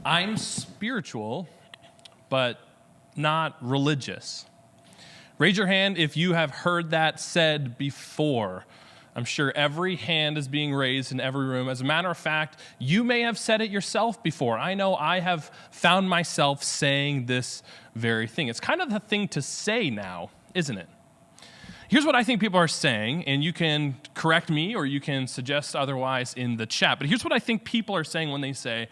I'm spiritual, but not religious. Raise your hand if you have heard that said before. I'm sure every hand is being raised in every room. As a matter of fact, you may have said it yourself before. I know I have found myself saying this very thing. It's kind of the thing to say now, isn't it? Here's what I think people are saying, and you can correct me or you can suggest otherwise in the chat. But here's what I think people are saying when they say,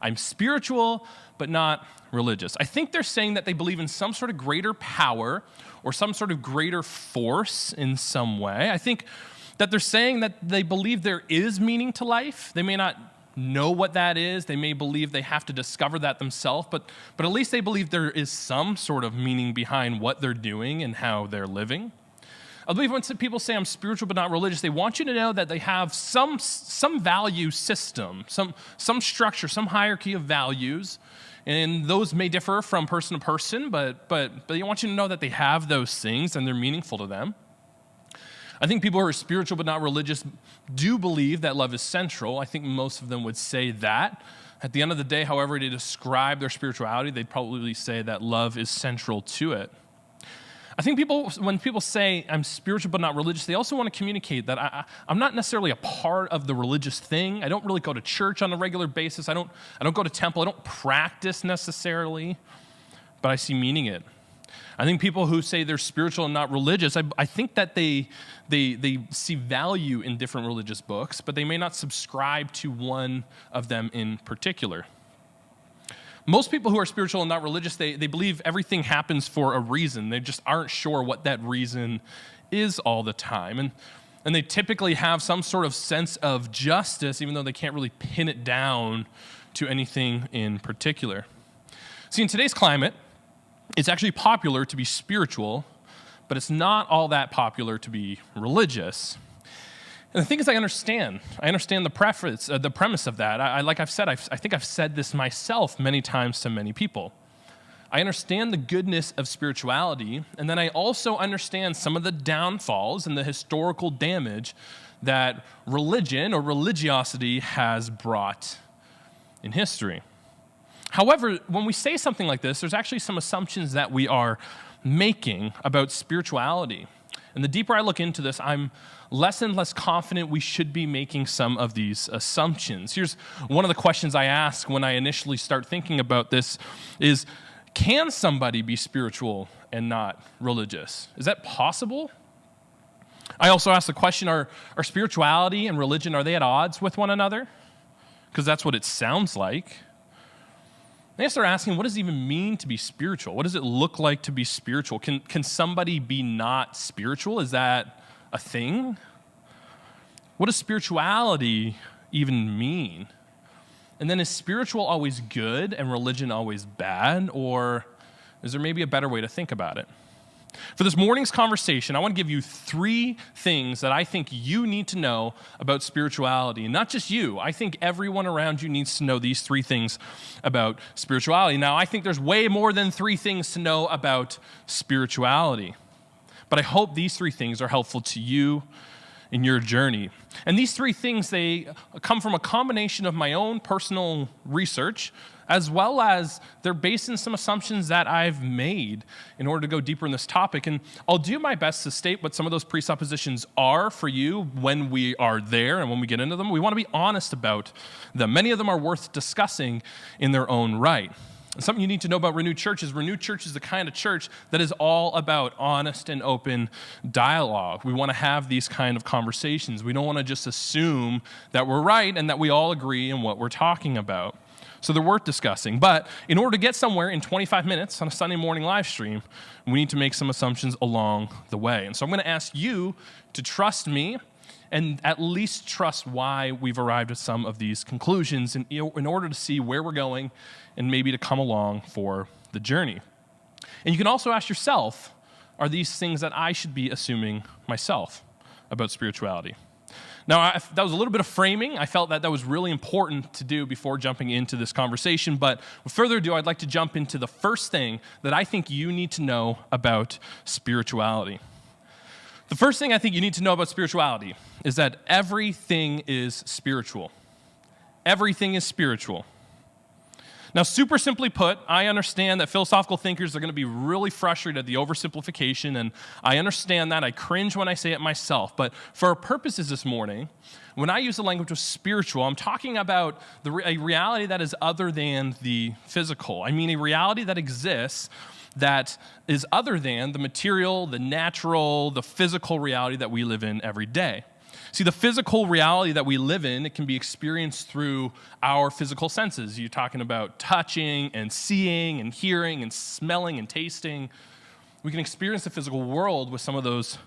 I'm spiritual, but not religious. I think they're saying that they believe in some sort of greater power or some sort of greater force in some way. I think that they're saying that they believe there is meaning to life. They may not know what that is. They may believe they have to discover that themselves, but at least they believe there is some sort of meaning behind what they're doing and how they're living. I believe when people say I'm spiritual but not religious, they want you to know that they have some value system, some structure, some hierarchy of values, and those may differ from person to person, but they want you to know that they have those things and they're meaningful to them. I think people who are spiritual but not religious do believe that love is central. I think most of them would say that. At the end of the day, however they describe their spirituality, they'd probably say that love is central to it. I think when people say I'm spiritual but not religious, they also want to communicate that I'm not necessarily a part of the religious thing. I don't really go to church on a regular basis. I don't go to temple. I don't practice necessarily, but I see meaning in it. I think people who say they're spiritual and not religious, I think that they see value in different religious books, but they may not subscribe to one of them in particular. Most people who are spiritual and not religious, they believe everything happens for a reason. They just aren't sure what that reason is all the time. And they typically have some sort of sense of justice, even though they can't really pin it down to anything in particular. See, in today's climate, it's actually popular to be spiritual, but it's not all that popular to be religious. And the thing is, I understand the premise of that. Like I've said, I think I've said this myself many times to many people. I understand the goodness of spirituality, and then I also understand some of the downfalls and the historical damage that religion or religiosity has brought in history. However, when we say something like this, there's actually some assumptions that we are making about spirituality. And the deeper I look into this, I'm less and less confident we should be making some of these assumptions. Here's one of the questions I ask when I initially start thinking about this is, can somebody be spiritual and not religious? Is that possible? I also ask the question, are spirituality and religion, are they at odds with one another? Because that's what it sounds like. They start asking, what does it even mean to be spiritual? What does it look like to be spiritual? Can somebody be not spiritual? Is that a thing? What does spirituality even mean? And then is spiritual always good and religion always bad? Or is there maybe a better way to think about it? For this morning's conversation, I want to give you 3 things that I think you need to know about spirituality. And not just you. I think everyone around you needs to know these 3 things about spirituality. Now, I think there's way more than 3 things to know about spirituality. But I hope these 3 things are helpful to you in your journey. And these 3 things, they come from a combination of my own personal research, as well as they're based in some assumptions that I've made in order to go deeper in this topic. And I'll do my best to state what some of those presuppositions are for you when we are there and when we get into them. We want to be honest about them. Many of them are worth discussing in their own right. And something you need to know about Renewed Church is the kind of church that is all about honest and open dialogue. We want to have these kind of conversations. We don't want to just assume that we're right and that we all agree in what we're talking about. So they're worth discussing. But in order to get somewhere in 25 minutes on a Sunday morning live stream, we need to make some assumptions along the way. And so I'm going to ask you to trust me and at least trust why we've arrived at some of these conclusions in order to see where we're going and maybe to come along for the journey. And you can also ask yourself, are these things that I should be assuming myself about spirituality? Now, that was a little bit of framing. I felt that was really important to do before jumping into this conversation. But with further ado, I'd like to jump into the first thing that I think you need to know about spirituality. The first thing I think you need to know about spirituality is that everything is spiritual. Everything is spiritual. Now, super simply put, I understand that philosophical thinkers are going to be really frustrated at the oversimplification, and I understand that. I cringe when I say it myself. But for our purposes this morning, when I use the language of spiritual, I'm talking about a reality that is other than the physical. I mean a reality that exists that is other than the material, the natural, the physical reality that we live in every day. See, the physical reality that we live in, it can be experienced through our physical senses. You're talking about touching and seeing and hearing and smelling and tasting. We can experience the physical world with some of those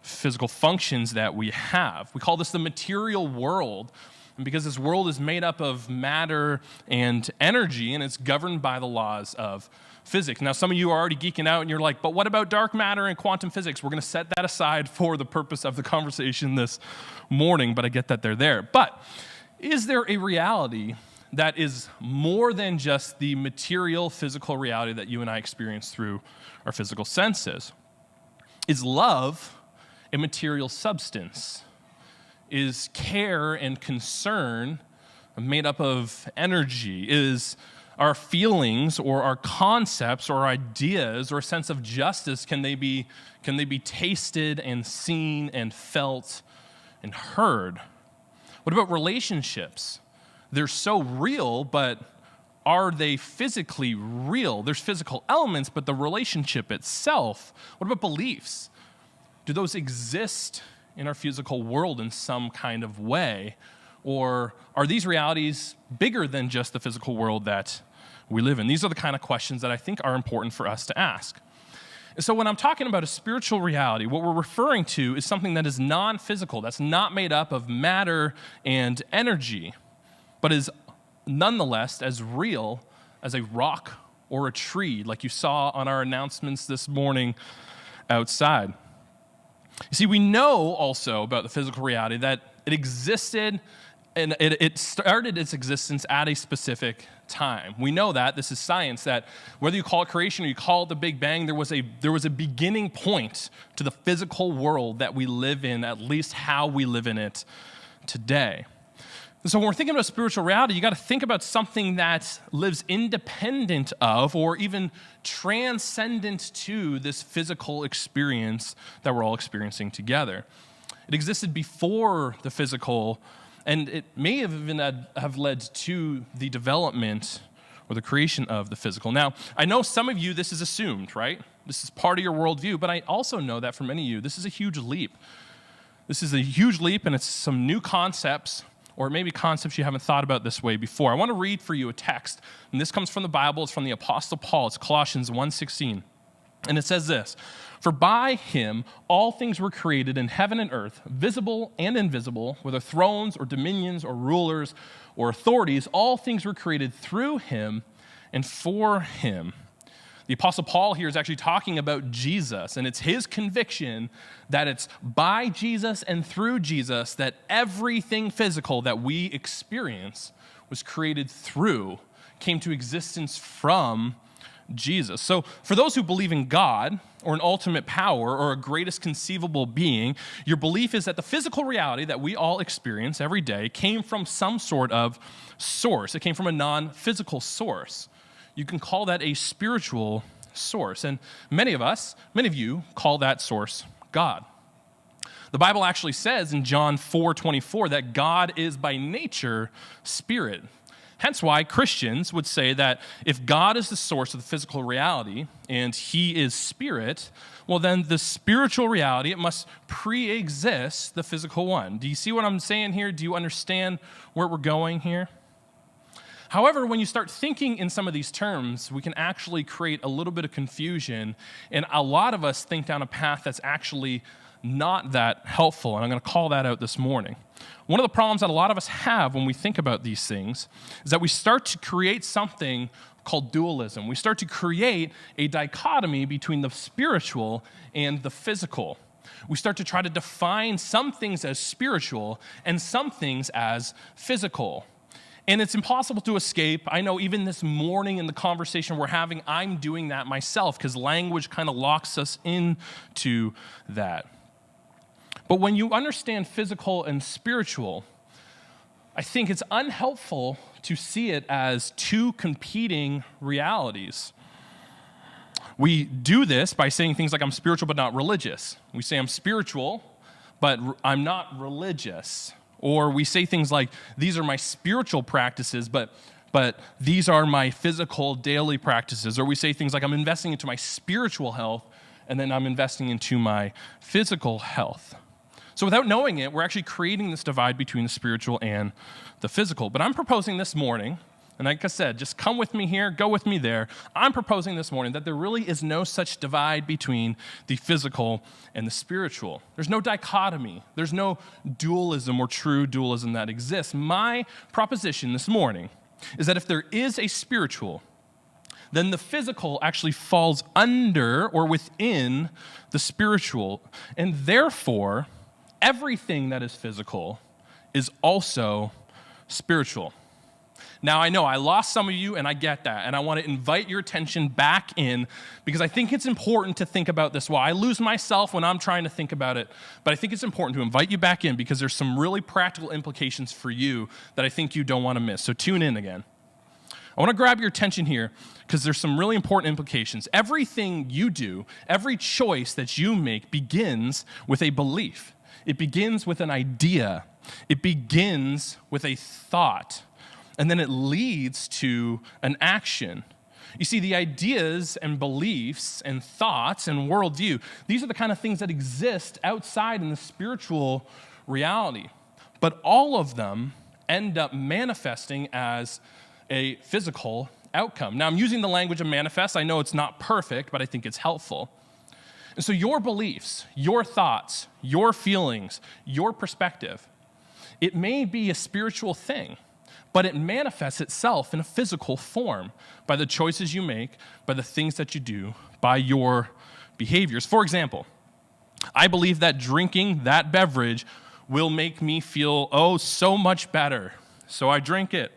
physical functions that we have. We call this the material world, and because this world is made up of matter and energy, and it's governed by the laws of physics. Now, some of you are already geeking out, and you're like, but what about dark matter and quantum physics? We're going to set that aside for the purpose of the conversation this morning, but I get that they're there. But is there a reality that is more than just the material, physical reality that you and I experience through our physical senses? Is love a material substance? Is care and concern made up of energy? Is our feelings or our concepts or ideas or a sense of justice, can they be tasted and seen and felt and heard? What about relationships? They're so real, but are they physically real? There's physical elements, but the relationship itself. What about beliefs? Do those exist in our physical world in some kind of way? Or are these realities bigger than just the physical world that we live in? These are the kind of questions that I think are important for us to ask. And so when I'm talking about a spiritual reality, what we're referring to is something that is non-physical, that's not made up of matter and energy, but is nonetheless as real as a rock or a tree, like you saw on our announcements this morning outside. You see, we know also about the physical reality that it existed and it started its existence at a specific time. We know that. This is science, that whether you call it creation or you call it the Big Bang, there was a beginning point to the physical world that we live in, at least how we live in it today. And so when we're thinking about spiritual reality, you got to think about something that lives independent of or even transcendent to this physical experience that we're all experiencing together. It existed before the physical, and it may have even have led to the development or the creation of the physical. Now, I know some of you, this is assumed, right? This is part of your worldview, but I also know that for many of you, this is a huge leap. This is a huge leap, and it's some new concepts, or maybe concepts you haven't thought about this way before. I want to read for you a text, and this comes from the Bible. It's from the Apostle Paul. It's Colossians 1:16. And it says this: "For by him all things were created in heaven and earth, visible and invisible, whether thrones or dominions or rulers or authorities, all things were created through him and for him." The Apostle Paul here is actually talking about Jesus, and it's his conviction that it's by Jesus and through Jesus that everything physical that we experience was created through, came to existence from Jesus. So for those who believe in God or an ultimate power or a greatest conceivable being, your belief is that the physical reality that we all experience every day came from some sort of source. It came from a non-physical source. You can call that a spiritual source. And many of you call that source God. The Bible actually says in John 4:24 that God is by nature spirit. Hence why Christians would say that if God is the source of the physical reality and he is spirit, well then the spiritual reality, it must pre-exist the physical one. Do you see what I'm saying here? Do you understand where we're going here? However, when you start thinking in some of these terms, we can actually create a little bit of confusion, and a lot of us think down a path that's actually not that helpful, and I'm going to call that out this morning. One of the problems that a lot of us have when we think about these things is that we start to create something called dualism. We start to create a dichotomy between the spiritual and the physical. We start to try to define some things as spiritual and some things as physical. And it's impossible to escape. I know even this morning in the conversation we're having, I'm doing that myself because language kind of locks us into that. But when you understand physical and spiritual, I think it's unhelpful to see it as two competing realities. We do this by saying things like, I'm spiritual but not religious. We say I'm spiritual, but I'm not religious. Or we say things like, these are my spiritual practices, but these are my physical daily practices. Or we say things like, I'm investing into my spiritual health, and then I'm investing into my physical health. So without knowing it, we're actually creating this divide between the spiritual and the physical. But I'm proposing this morning, and like I said, just come with me here, go with me there. I'm proposing this morning that there really is no such divide between the physical and the spiritual. There's no dichotomy. There's no dualism or true dualism that exists. My proposition this morning is that if there is a spiritual, then the physical actually falls under or within the spiritual. And therefore, everything that is physical is also spiritual. Now, I know I lost some of you, and I get that, and I want to invite your attention back in because I think it's important to think about this. Well, I lose myself when I'm trying to think about it, but I think it's important to invite you back in because there's some really practical implications for you that I think you don't want to miss. So tune in again. I want to grab your attention here because there's some really important implications. Everything you do, every choice that you make begins with a belief. It begins with an idea. It begins with a thought. And then it leads to an action. You see, the ideas and beliefs and thoughts and worldview, these are the kind of things that exist outside in the spiritual reality. But all of them end up manifesting as a physical outcome. Now, I'm using the language of manifest. I know it's not perfect, but I think it's helpful. And so your beliefs, your thoughts, your feelings, your perspective, it may be a spiritual thing, but it manifests itself in a physical form by the choices you make, by the things that you do, by your behaviors. For example, I believe that drinking that beverage will make me feel, so much better. So I drink it.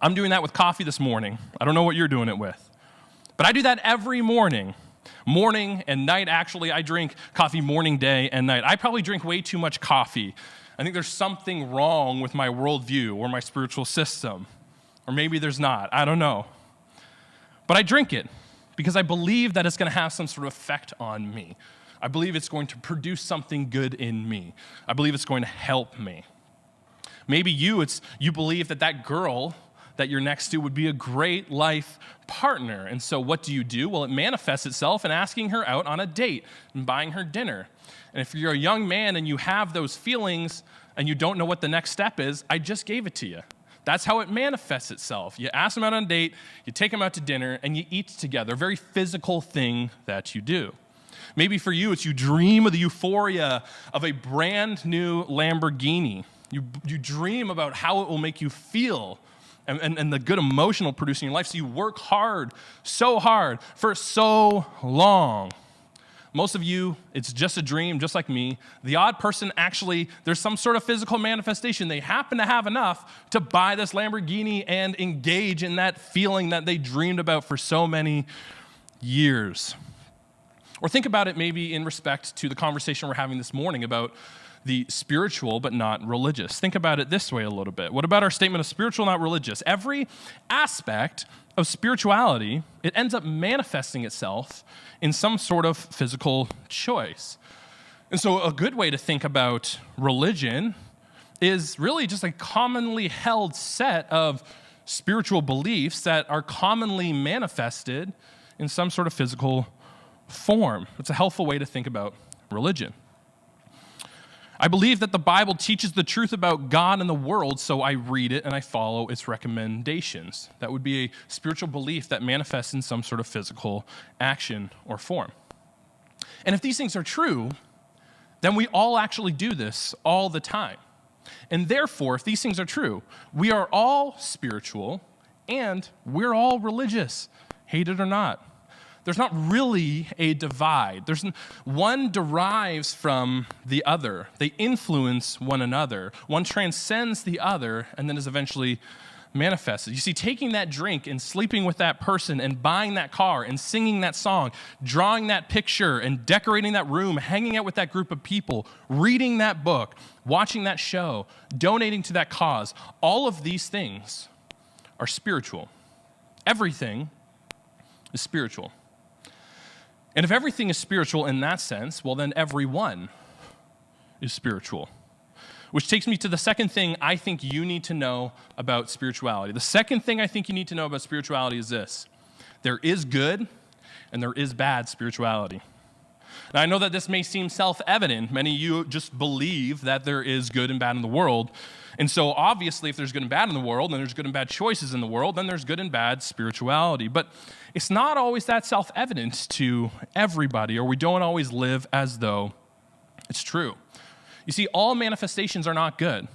I'm doing that with coffee this morning. I don't know what you're doing it with. But I do that every morning. Morning and night, actually. I drink coffee morning, day, and night. I probably drink way too much coffee. I think there's something wrong with my worldview or my spiritual system. Or maybe there's not. I don't know. But I drink it because I believe that it's going to have some sort of effect on me. I believe it's going to produce something good in me. I believe it's going to help me. Maybe you believe that girl that you're next to would be a great life partner. And so what do? Well, it manifests itself in asking her out on a date and buying her dinner. And if you're a young man and you have those feelings and you don't know what the next step is, I just gave it to you. That's how it manifests itself. You ask them out on a date, you take them out to dinner, and you eat together. A very physical thing that you do. Maybe for you, it's you dream of the euphoria of a brand new Lamborghini. You dream about how it will make you feel and the good emotional producing in your life. So you work hard, so hard, for so long. Most of you, it's just a dream, just like me. The odd person, actually, there's some sort of physical manifestation. They happen to have enough to buy this Lamborghini and engage in that feeling that they dreamed about for so many years. Or think about it maybe in respect to the conversation we're having this morning about the spiritual but not religious. Think about it this way a little bit. What about our statement of spiritual, not religious? Every aspect of spirituality, it ends up manifesting itself in some sort of physical choice. And so a good way to think about religion is really just a commonly held set of spiritual beliefs that are commonly manifested in some sort of physical form. It's a helpful way to think about religion. I believe that the Bible teaches the truth about God and the world, so I read it and I follow its recommendations. That would be a spiritual belief that manifests in some sort of physical action or form. And if these things are true, then we all actually do this all the time. And therefore, if these things are true, we are all spiritual and we're all religious, hate it or not. there's not really a divide. One derives from the other. They influence one another. One transcends the other and then is eventually manifested. You see, taking that drink and sleeping with that person and buying that car and singing that song, drawing that picture and decorating that room, hanging out with that group of people, reading that book, watching that show, donating to that cause, all of these things are spiritual. Everything is spiritual. And if everything is spiritual in that sense, well, then everyone is spiritual. Which takes me to the second thing I think you need to know about spirituality. The second thing I think you need to know about spirituality is this: there is good and there is bad spirituality. Now, I know that this may seem self-evident. Many of you just believe that there is good and bad in the world. And so obviously, if there's good and bad in the world, then there's good and bad choices in the world, then there's good and bad spirituality. But it's not always that self-evident to everybody, or we don't always live as though it's true. You see, all manifestations are not good.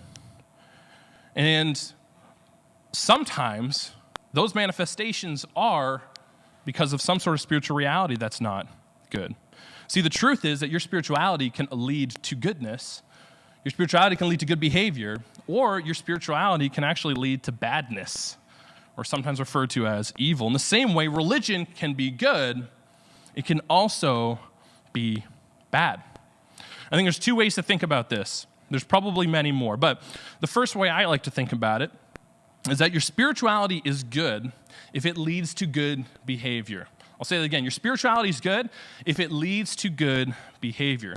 And sometimes those manifestations are because of some sort of spiritual reality that's not good. See, the truth is that your spirituality can lead to goodness, your spirituality can lead to good behavior, or your spirituality can actually lead to badness, or sometimes referred to as evil. In the same way, religion can be good, it can also be bad. I think there's two ways to think about this. There's probably many more, but the first way I like to think about it is that your spirituality is good if it leads to good behavior. I'll say that again. Your spirituality is good if it leads to good behavior.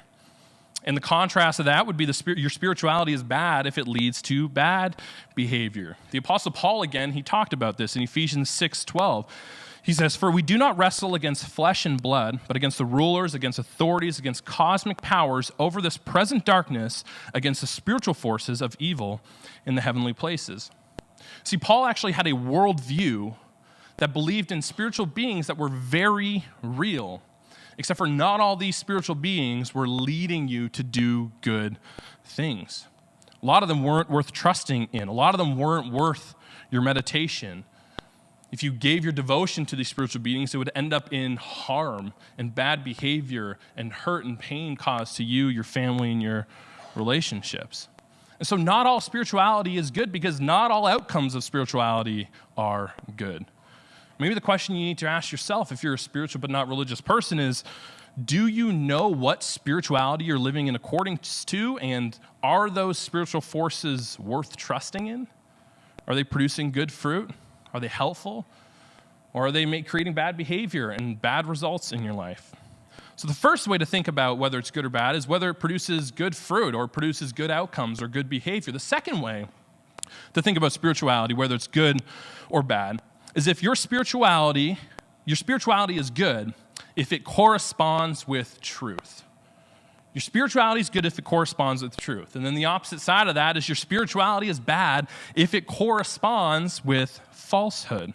And the contrast of that would be your spirituality is bad if it leads to bad behavior. The Apostle Paul, again, he talked about this in Ephesians 6:12. He says, "For we do not wrestle against flesh and blood, but against the rulers, against authorities, against cosmic powers over this present darkness, against the spiritual forces of evil in the heavenly places." See, Paul actually had a worldview that believed in spiritual beings that were very real, except for not all these spiritual beings were leading you to do good things. A lot of them weren't worth trusting in. A lot of them weren't worth your meditation. If you gave your devotion to these spiritual beings, it would end up in harm and bad behavior and hurt and pain caused to you, your family, and your relationships. And so not all spirituality is good because not all outcomes of spirituality are good. Maybe the question you need to ask yourself if you're a spiritual but not religious person is, do you know what spirituality you're living in accordance to, and are those spiritual forces worth trusting in? Are they producing good fruit? Are they helpful? Or are they creating bad behavior and bad results in your life? So the first way to think about whether it's good or bad is whether it produces good fruit or produces good outcomes or good behavior. The second way to think about spirituality, whether it's good or bad, is if your spirituality is good if it corresponds with truth. Your spirituality is good if it corresponds with truth. And then the opposite side of that is your spirituality is bad if it corresponds with falsehood.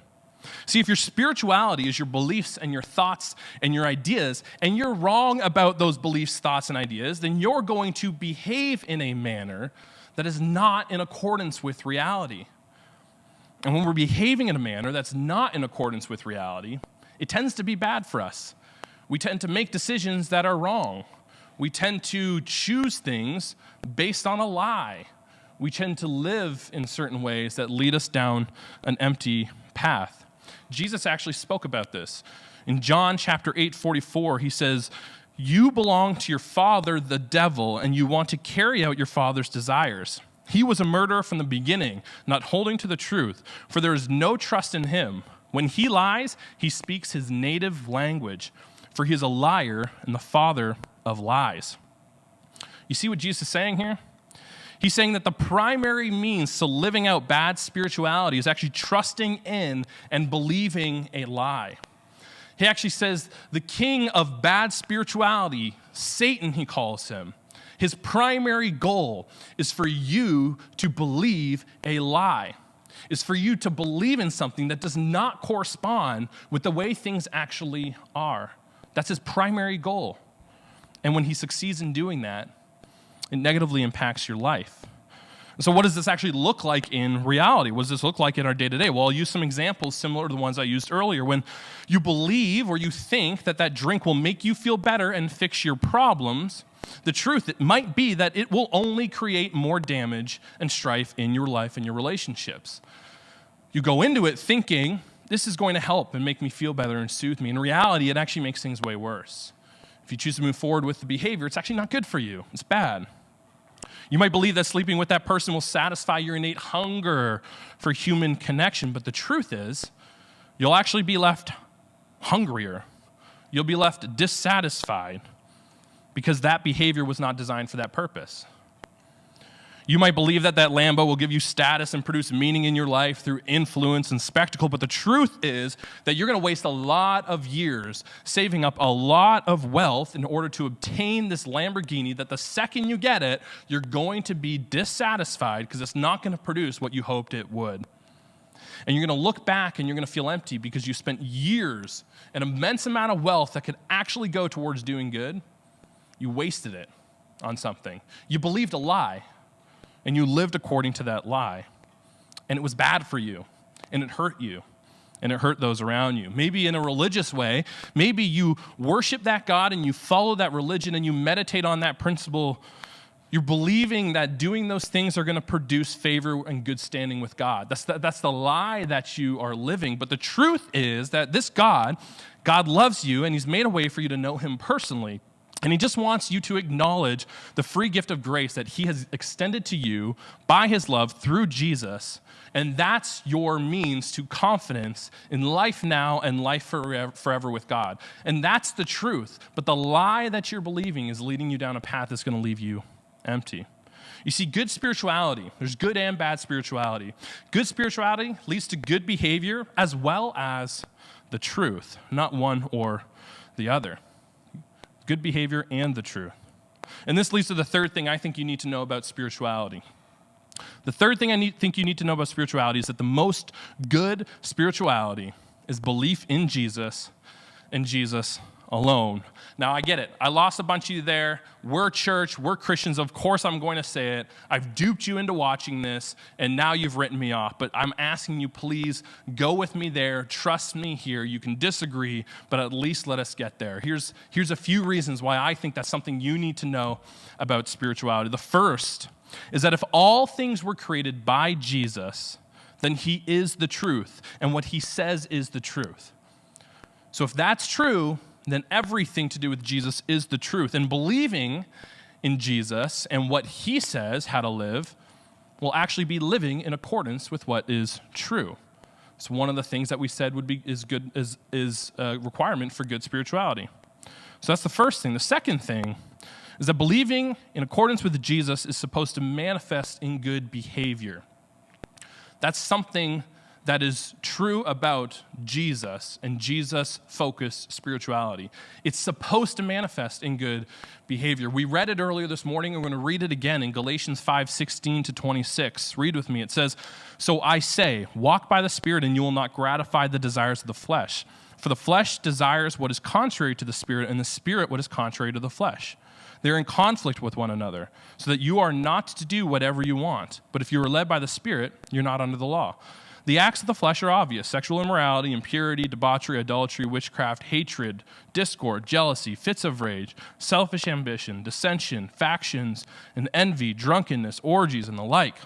See, if your spirituality is your beliefs and your thoughts and your ideas, and you're wrong about those beliefs, thoughts, and ideas, then you're going to behave in a manner that is not in accordance with reality. And when we're behaving in a manner that's not in accordance with reality, it tends to be bad for us. We tend to make decisions that are wrong. We tend to choose things based on a lie. We tend to live in certain ways that lead us down an empty path. Jesus actually spoke about this. In John chapter 8:44, he says, "You belong to your father, the devil, and you want to carry out your father's desires. He was a murderer from the beginning, not holding to the truth, for there is no trust in him. When he lies, he speaks his native language, for he is a liar and the father of lies." You see what Jesus is saying here? He's saying that the primary means to living out bad spirituality is actually trusting in and believing a lie. He actually says the king of bad spirituality, Satan, he calls him, his primary goal is for you to believe a lie, is for you to believe in something that does not correspond with the way things actually are. That's his primary goal. And when he succeeds in doing that, it negatively impacts your life. So what does this actually look like in reality? What does this look like in our day-to-day? Well, I'll use some examples similar to the ones I used earlier. When you believe or you think that that drink will make you feel better and fix your problems, the truth, it might be that it will only create more damage and strife in your life and your relationships. You go into it thinking, this is going to help and make me feel better and soothe me. In reality, it actually makes things way worse. If you choose to move forward with the behavior, it's actually not good for you. It's bad. You might believe that sleeping with that person will satisfy your innate hunger for human connection, but the truth is, you'll actually be left hungrier. You'll be left dissatisfied because that behavior was not designed for that purpose. You might believe that that Lambo will give you status and produce meaning in your life through influence and spectacle, but the truth is that you're going to waste a lot of years saving up a lot of wealth in order to obtain this Lamborghini that the second you get it, you're going to be dissatisfied because it's not going to produce what you hoped it would. And you're going to look back and you're going to feel empty because you spent years, an immense amount of wealth that could actually go towards doing good. You wasted it on something. You believed a lie. And you lived according to that lie. And it was bad for you. And it hurt you. And it hurt those around you. Maybe in a religious way, maybe you worship that God and you follow that religion and you meditate on that principle. You're believing that doing those things are going to produce favor and good standing with God. That's the lie that you are living. But the truth is that this God loves you and he's made a way for you to know him personally. And he just wants you to acknowledge the free gift of grace that he has extended to you by his love through Jesus. And that's your means to confidence in life now and life forever with God. And that's the truth. But the lie that you're believing is leading you down a path that's going to leave you empty. You see, good spirituality, there's good and bad spirituality. Good spirituality leads to good behavior as well as the truth, not one or the other. Good behavior and the truth. And this leads to the third thing I think you need to know about spirituality. The third thing I think you need to know about spirituality is that the most good spirituality is belief in Jesus and Jesus alone. Now, I get it. I lost a bunch of you there. We're church. We're Christians. Of course, I'm going to say it. I've duped you into watching this, and now you've written me off. But I'm asking you, please go with me there. Trust me here. You can disagree, but at least let us get there. Here's a few reasons why I think that's something you need to know about spirituality. The first is that if all things were created by Jesus, then he is the truth, and what he says is the truth. So if that's true, then everything to do with Jesus is the truth. And believing in Jesus and what he says how to live will actually be living in accordance with what is true. It's one of the things that we said is a requirement for good spirituality. So that's the first thing. The second thing is that believing in accordance with Jesus is supposed to manifest in good behavior. That's something that is true about Jesus and Jesus-focused spirituality. It's supposed to manifest in good behavior. We read it earlier this morning. We're going to read it again in Galatians 5:16-26. Read with me. It says, "So I say, walk by the Spirit, and you will not gratify the desires of the flesh. For the flesh desires what is contrary to the Spirit, and the Spirit what is contrary to the flesh. They're in conflict with one another, so that you are not to do whatever you want. But if you are led by the Spirit, you're not under the law. The acts of the flesh are obvious: sexual immorality, impurity, debauchery, adultery, witchcraft, hatred, discord, jealousy, fits of rage, selfish ambition, dissension, factions, and envy, drunkenness, orgies, and the like.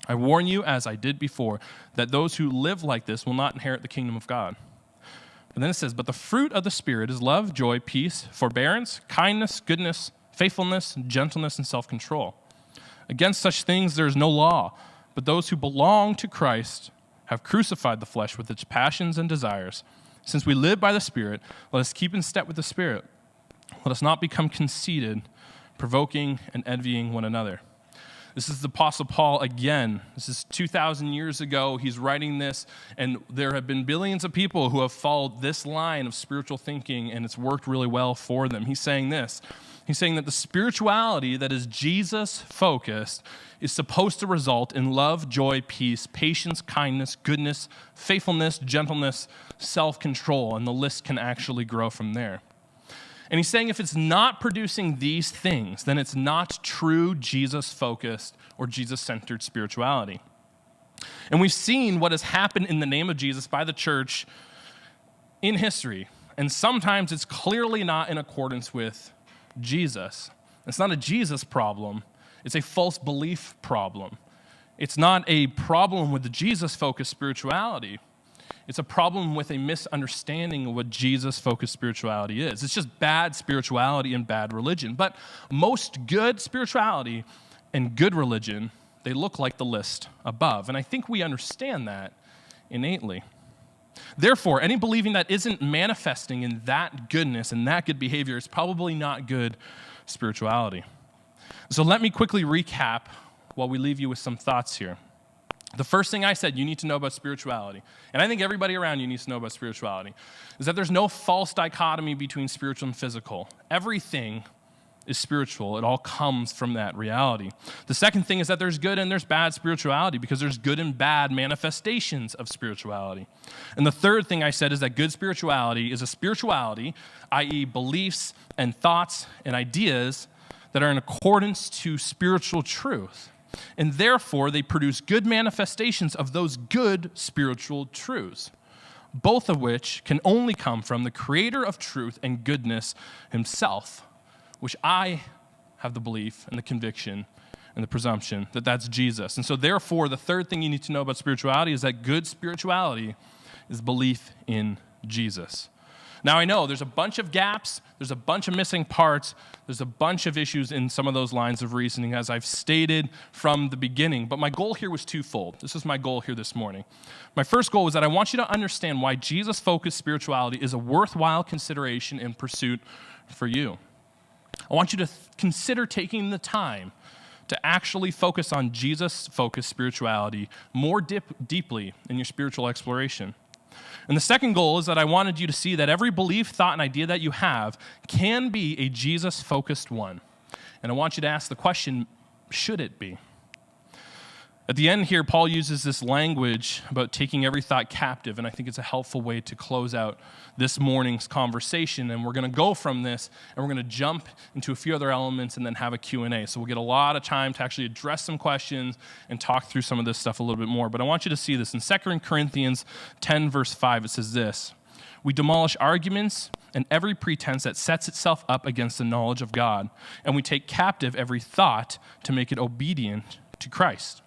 I warn you, as I did before, that those who live like this will not inherit the kingdom of God." And then it says, "But the fruit of the Spirit is love, joy, peace, forbearance, kindness, goodness, faithfulness, gentleness, and self-control. Against such things there is no law. But those who belong to Christ have crucified the flesh with its passions and desires. Since we live by the Spirit, let us keep in step with the Spirit. Let us not become conceited, provoking and envying one another." This is the Apostle Paul again. This is 2,000 years ago. He's writing this, and there have been billions of people who have followed this line of spiritual thinking, and it's worked really well for them. He's saying this. He's saying that the spirituality that is Jesus-focused is supposed to result in love, joy, peace, patience, kindness, goodness, faithfulness, gentleness, self-control, and the list can actually grow from there. And he's saying if it's not producing these things, then it's not true Jesus-focused or Jesus-centered spirituality. And we've seen what has happened in the name of Jesus by the church in history. And sometimes it's clearly not in accordance with Jesus. It's not a Jesus problem. It's a false belief problem. It's not a problem with the Jesus-focused spirituality. It's a problem with a misunderstanding of what Jesus-focused spirituality is. It's just bad spirituality and bad religion. But most good spirituality and good religion, they look like the list above. And I think we understand that innately. Therefore, any believing that isn't manifesting in that goodness and that good behavior is probably not good spirituality. So let me quickly recap while we leave you with some thoughts here. The first thing I said you need to know about spirituality, and I think everybody around you needs to know about spirituality, is that there's no false dichotomy between spiritual and physical. Everything is spiritual. It all comes from that reality. The second thing is that there's good and there's bad spirituality because there's good and bad manifestations of spirituality. And the third thing I said is that good spirituality is a spirituality, i.e. beliefs and thoughts and ideas that are in accordance to spiritual truth. And therefore, they produce good manifestations of those good spiritual truths, both of which can only come from the creator of truth and goodness himself, which I have the belief and the conviction and the presumption that that's Jesus. And so therefore, the third thing you need to know about spirituality is that good spirituality is belief in Jesus. Now, I know there's a bunch of gaps, there's a bunch of missing parts, there's a bunch of issues in some of those lines of reasoning, as I've stated from the beginning, but my goal here was twofold. This is my goal here this morning. My first goal was that I want you to understand why Jesus-focused spirituality is a worthwhile consideration and pursuit for you. I want you to consider taking the time to actually focus on Jesus-focused spirituality more deeply in your spiritual exploration. And the second goal is that I wanted you to see that every belief, thought, and idea that you have can be a Jesus-focused one. And I want you to ask the question, should it be? At the end here, Paul uses this language about taking every thought captive, and I think it's a helpful way to close out this morning's conversation. And we're going to go from this, and we're going to jump into a few other elements and then have a Q&A. So we'll get a lot of time to actually address some questions and talk through some of this stuff a little bit more. But I want you to see this. In 2 Corinthians 10, verse 5, it says this: "We demolish arguments and every pretense that sets itself up against the knowledge of God, and we take captive every thought to make it obedient to Christ."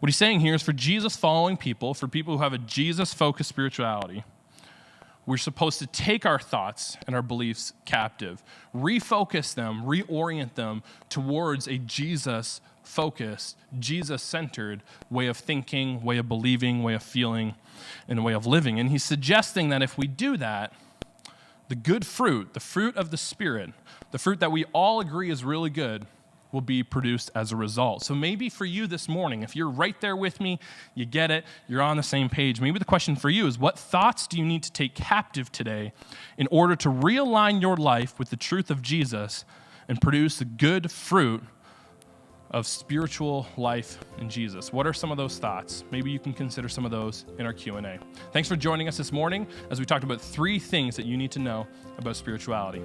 What he's saying here is for Jesus-following people, for people who have a Jesus-focused spirituality, we're supposed to take our thoughts and our beliefs captive, refocus them, reorient them towards a Jesus-focused, Jesus-centered way of thinking, way of believing, way of feeling, and way of living. And he's suggesting that if we do that, the good fruit, the fruit of the Spirit, the fruit that we all agree is really good, will be produced as a result. So maybe for you this morning, if you're right there with me, you get it, you're on the same page, maybe the question for you is, what thoughts do you need to take captive today in order to realign your life with the truth of Jesus and produce the good fruit of spiritual life in Jesus? What are some of those thoughts? Maybe you can consider some of those in our Q&A. Thanks for joining us this morning as we talked about 3 things that you need to know about spirituality.